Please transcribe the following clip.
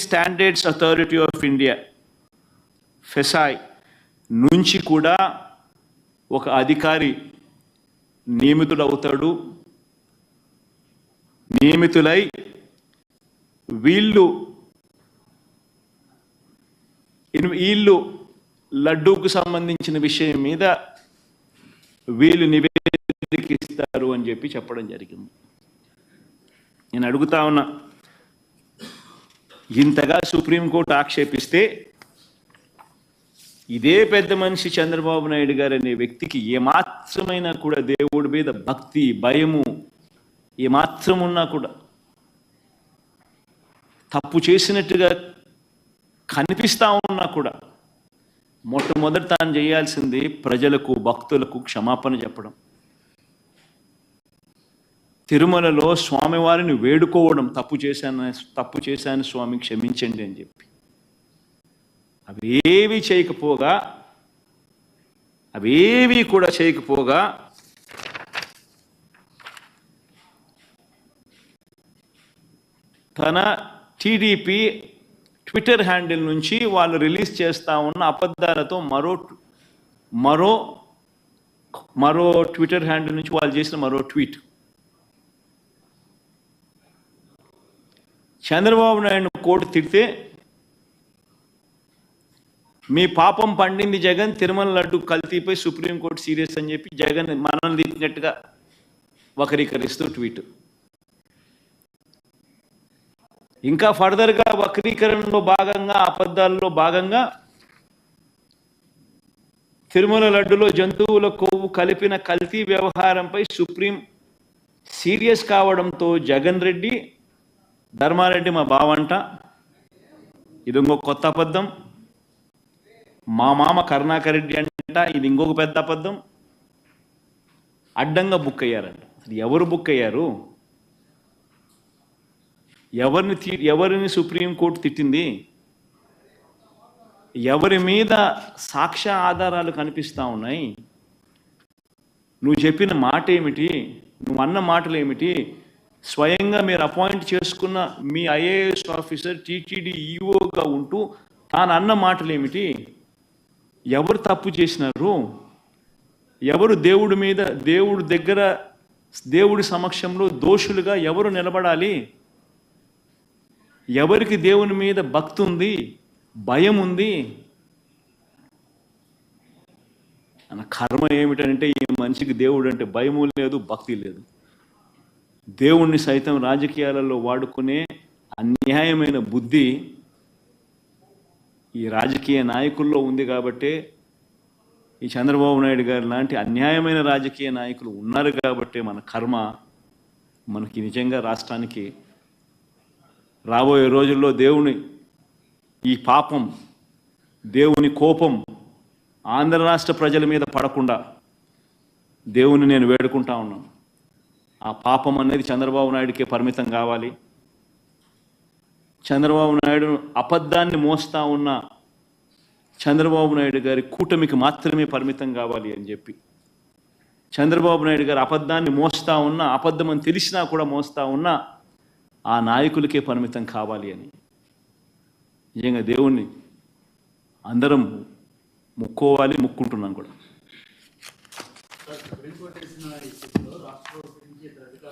Standards authority of India ఫెసాయ్ నుంచి కూడా ఒక అధికారి నియమితుడవుతాడు. నియమితులై వీళ్ళు లడ్డూకు సంబంధించిన విషయం మీద వీళ్ళు నివేదిక ఇస్తారు అని చెప్పడం జరిగింది. నేను అడుగుతా ఉన్నా, ఇంతగా సుప్రీంకోర్టు ఆక్షేపిస్తే ఇదే పెద్ద మనిషి చంద్రబాబు నాయుడు గారు అనే వ్యక్తికి ఏమాత్రమైనా కూడా దేవుడి మీద భక్తి భయము ఏమాత్రం ఉన్నా కూడా, తప్పు చేసినట్టుగా కనిపిస్తా ఉన్నా కూడా, మొట్టమొదటి తాను చేయాల్సింది ప్రజలకు భక్తులకు క్షమాపణ చెప్పడం, తిరుమలలో స్వామివారిని వేడుకోవడం, తప్పు చేశాను స్వామి క్షమించండి అని చెప్పి. అవేవి కూడా చేయకపోగా తన టీడీపీ ట్విట్టర్ హ్యాండిల్ నుంచి వాళ్ళు రిలీజ్ చేస్తా ఉన్న అబద్ధాలతో మరో ట్విట్టర్ హ్యాండిల్ నుంచి వాళ్ళు చేసిన మరో ట్వీట్, చంద్రబాబు నాయుడు కోర్టు తిడితే మీ పాపం పండింది జగన్, తిరుమల లడ్డు కల్తీపై సుప్రీంకోర్టు సీరియస్ అని చెప్పి జగన్ మనల్ని తిట్టినట్టుగా వక్రీకరిస్తూ ట్వీట్. ఇంకా ఫర్దర్గా వక్రీకరణలో భాగంగా అబద్ధాల్లో భాగంగా తిరుమల లడ్డులో జంతువుల కొవ్వు కలిపిన కల్తీ వ్యవహారంపై సుప్రీం సీరియస్ కావడంతో జగన్ రెడ్డి, ధర్మారెడ్డి మా బావంట, ఇది ఇంకొక కొత్త అబద్ధం, మా మామ కరుణాకర్ రెడ్డి అంట, ఇది ఇంకొక పెద్ద అబద్ధం, అడ్డంగా బుక్ అయ్యారంట. అసలు ఎవరు బుక్ అయ్యారు? ఎవరిని సుప్రీంకోర్టు తిట్టింది? ఎవరి మీద సాక్ష్య ఆధారాలు కనిపిస్తూ ఉన్నాయి? నువ్వు చెప్పిన మాట ఏమిటి? నువ్వు అన్న మాటలు ఏమిటి? స్వయంగా మీరు అపాయింట్ చేసుకున్న మీ ఐఏఎస్ ఆఫీసర్ టీటీడీ ఈఓగా ఉంటూ తాను అన్న మాటలు ఏమిటి? ఎవరు తప్పు చేసినారు? ఎవరు దేవుడి సమక్షంలో దోషులుగా ఎవరు నిలబడాలి? ఎవరికి దేవుని మీద భక్తి ఉంది, భయం ఉంది? అన్న కర్మ ఏమిటంటే ఈ మనిషికి దేవుడు అంటే భయము లేదు, భక్తి లేదు. దేవుణ్ణి సైతం రాజకీయాలలో వాడుకునే అన్యాయమైన బుద్ధి ఈ రాజకీయ నాయకుల్లో ఉంది. కాబట్టి ఈ చంద్రబాబు నాయుడు గారు లాంటి అన్యాయమైన రాజకీయ నాయకులు ఉన్నారు కాబట్టి మన కర్మ మనకి నిజంగా రాష్ట్రానికి రాబోయే రోజుల్లో ఈ పాపం, దేవుని కోపం ఆంధ్ర రాష్ట్ర ప్రజల మీద పడకుండా దేవుని నేను వేడుకుంటా ఉన్నాను. ఆ పాపం అనేది చంద్రబాబు నాయుడికే పరిమితం కావాలి. చంద్రబాబు నాయుడు అబద్ధాన్ని మోస్తా ఉన్న చంద్రబాబు నాయుడు గారి కూటమికి మాత్రమే పరిమితం కావాలి అని చెప్పి, చంద్రబాబు నాయుడు గారు అబద్ధాన్ని మోస్తా ఉన్నా, అబద్ధం అని తెలిసినా కూడా మోస్తా ఉన్నా ఆ నాయకులకే పరిమితం కావాలి అని నిజంగా దేవుణ్ణి అందరం ముక్కుంటున్నాం కూడా.